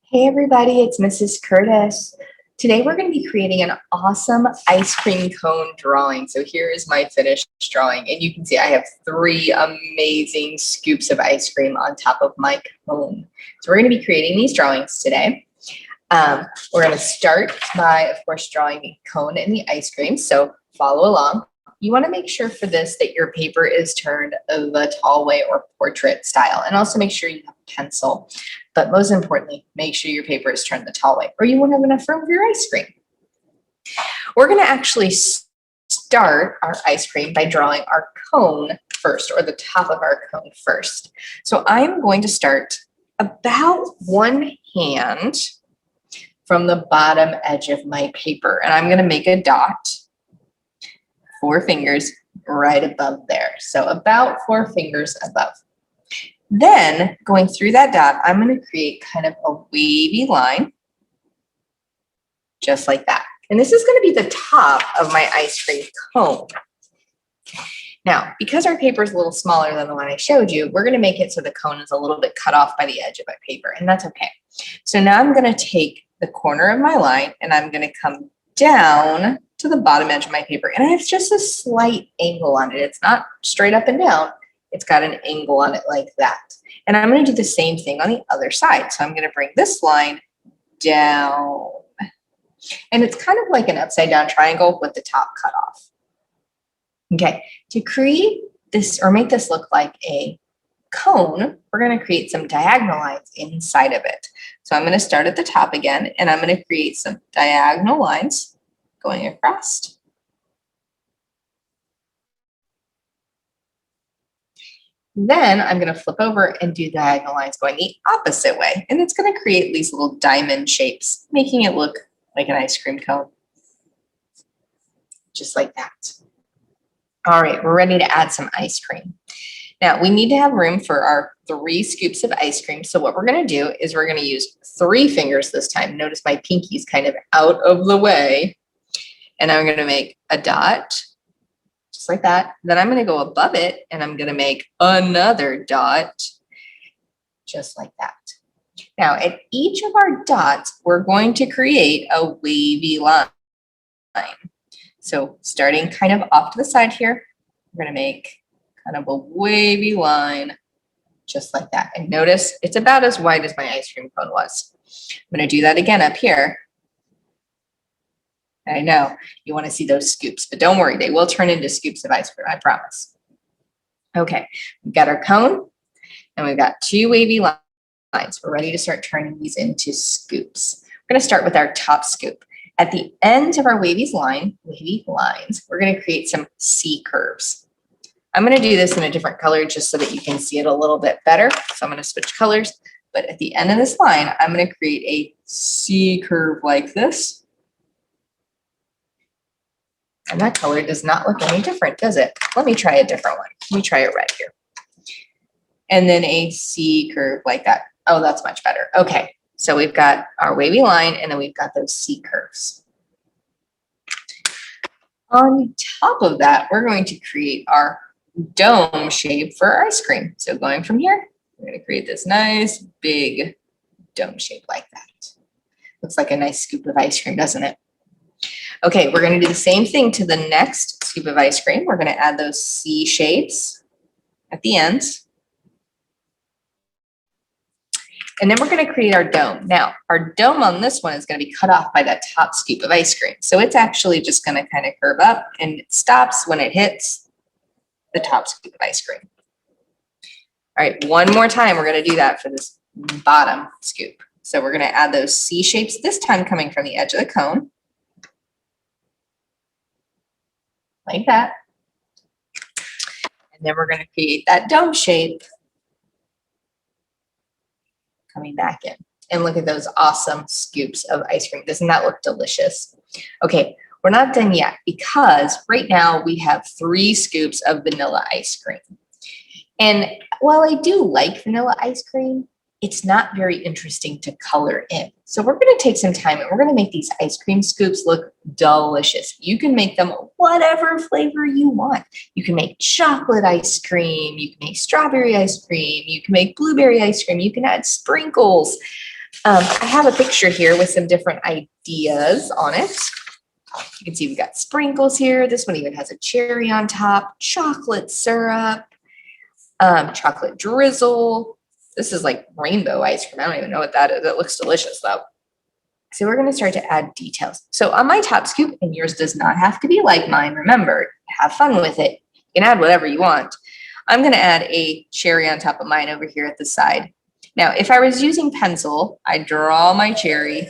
Hey everybody, it's Mrs. Curtis. Today we're going to be creating an awesome ice cream cone drawing. So here is my finished drawing, and you can see I have 3 amazing scoops of ice cream on top of my cone. So we're going to be creating these drawings today. We're going to start by, of course, drawing the cone and the ice cream. So follow along. You want to make sure for this that your paper is turned the tall way or portrait style, and also make sure you have a pencil. But most importantly, make sure your paper is turned the tall way or you won't have enough room for your ice cream. We're going to actually start our ice cream by drawing our cone first, or the top of our cone first. So I'm going to start about 1 hand from the bottom edge of my paper, and I'm going to make a dot, 4 fingers right above there. So about 4 fingers above. Then going through that dot, I'm going to create kind of a wavy line, just like that. And this is going to be the top of my ice cream cone. Now, because our paper is a little smaller than the one I showed you, we're going to make it so the cone is a little bit cut off by the edge of my paper, and that's okay. So now I'm going to take the corner of my line and I'm going to come down to the bottom edge of my paper. And I have just a slight angle on it. It's not straight up and down. It's got an angle on it like that. And I'm going to do the same thing on the other side. So I'm going to bring this line down. And it's kind of like an upside down triangle with the top cut off. Okay, to create this or make this look like a cone, we're going to create some diagonal lines inside of it. So I'm going to start at the top again, and I'm going to create some diagonal lines going across. Then I'm going to flip over and do diagonal lines going the opposite way. And it's going to create these little diamond shapes, making it look like an ice cream cone. Just like that. All right, we're ready to add some ice cream. Now, we need to have room for our 3 scoops of ice cream. So what we're going to do is we're going to use 3 fingers this time. Notice my pinky's kind of out of the way. And I'm going to make a dot, just like that. Then I'm going to go above it and I'm going to make another dot, just like that. Now, at each of our dots, we're going to create a wavy line. So starting kind of off to the side here, we're going to make kind of a wavy line, just like that. And notice it's about as wide as my ice cream cone was. I'm going to do that again up here. I know you want to see those scoops, but don't worry, they will turn into scoops of ice cream, I promise. Okay, we've got our cone and we've got 2 wavy lines. We're ready to start turning these into scoops. We're going to start with our top scoop. At the end of our wavy lines, we're going to create some C curves. I'm going to do this in a different color just so that you can see it a little bit better. So I'm going to switch colors, but at the end of this line, I'm going to create a C curve like this. And that color does not look any different, does it? Let me try a different one. Let me try it red here. And then a C curve like that. Oh, that's much better. Okay, so we've got our wavy line and then we've got those C curves. On top of that, we're going to create our dome shape for our ice cream. So going from here, we're going to create this nice big dome shape like that. Looks like a nice scoop of ice cream, doesn't it? Okay, we're going to do the same thing to the next scoop of ice cream. We're going to add those C shapes at the ends. And then we're going to create our dome. Now, our dome on this one is going to be cut off by that top scoop of ice cream. So it's actually just going to kind of curve up and it stops when it hits the top scoop of ice cream. All right, one more time, we're going to do that for this bottom scoop. So we're going to add those C shapes, this time coming from the edge of the cone. Like that. And then we're going to create that dome shape coming back in. And look at those awesome scoops of ice cream. Doesn't that look delicious? Okay, we're not done yet because right now we have 3 scoops of vanilla ice cream. And while I do like vanilla ice cream, it's not very interesting to color in. So we're going to take some time and we're going to make these ice cream scoops look delicious. You can make them whatever flavor you want. You can make chocolate ice cream. You can make strawberry ice cream. You can make blueberry ice cream. You can add sprinkles. I have a picture here with some different ideas on it. You can see we've got sprinkles here. This one even has a cherry on top, chocolate syrup, chocolate drizzle. This is like rainbow ice cream. I don't even know what that is. It looks delicious though. So we're going to start to add details. So on my top scoop, and yours does not have to be like mine, remember, have fun with it. You can add whatever you want. I'm going to add a cherry on top of mine over here at the side. Now, if I was using pencil, I'd draw my cherry,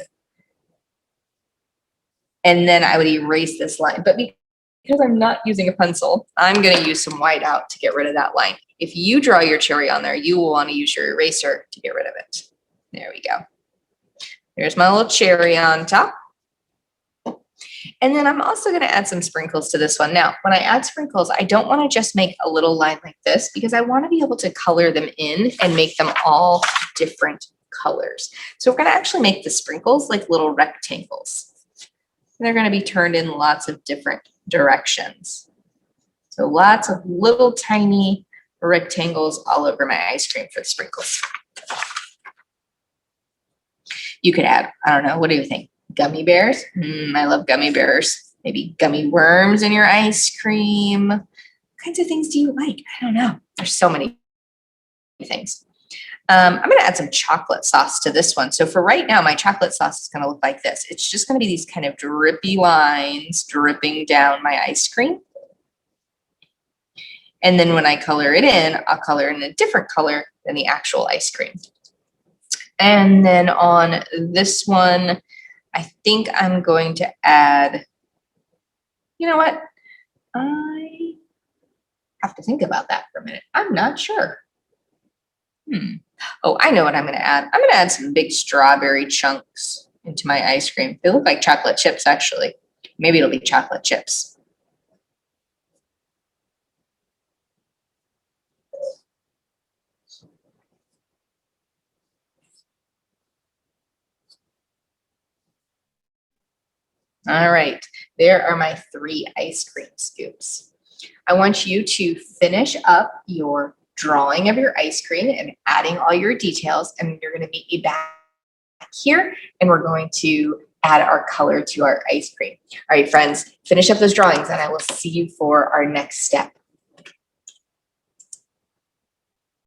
and then I would erase this line. But because I'm not using a pencil, I'm going to use some white out to get rid of that line. If you draw your cherry on there, you will want to use your eraser to get rid of it. There we go. There's my little cherry on top. And then I'm also going to add some sprinkles to this one. Now, when I add sprinkles, I don't want to just make a little line like this because I want to be able to color them in and make them all different colors. So we're going to actually make the sprinkles like little rectangles. They're going to be turned in lots of different directions. So lots of little tiny rectangles all over my ice cream for the sprinkles. You could add, I don't know, what do you think? Gummy bears? I love gummy bears. Maybe gummy worms in your ice cream. What kinds of things do you like? I don't know. There's so many things. I'm going to add some chocolate sauce to this one. So for right now, my chocolate sauce is going to look like this. It's just going to be these kind of drippy lines dripping down my ice cream. And then when I color it in, I'll color in a different color than the actual ice cream. And then on this one, I think I'm going to add, you know what? I have to think about that for a minute. I'm not sure. Oh, I know what I'm going to add. I'm going to add some big strawberry chunks into my ice cream. They look like chocolate chips, actually. Maybe it'll be chocolate chips. All right, there are my 3 ice cream scoops. I want you to finish up your drawing of your ice cream and adding all your details, and you're going to meet me back here, and we're going to add our color to our ice cream. All right, friends, finish up those drawings, and I will see you for our next step.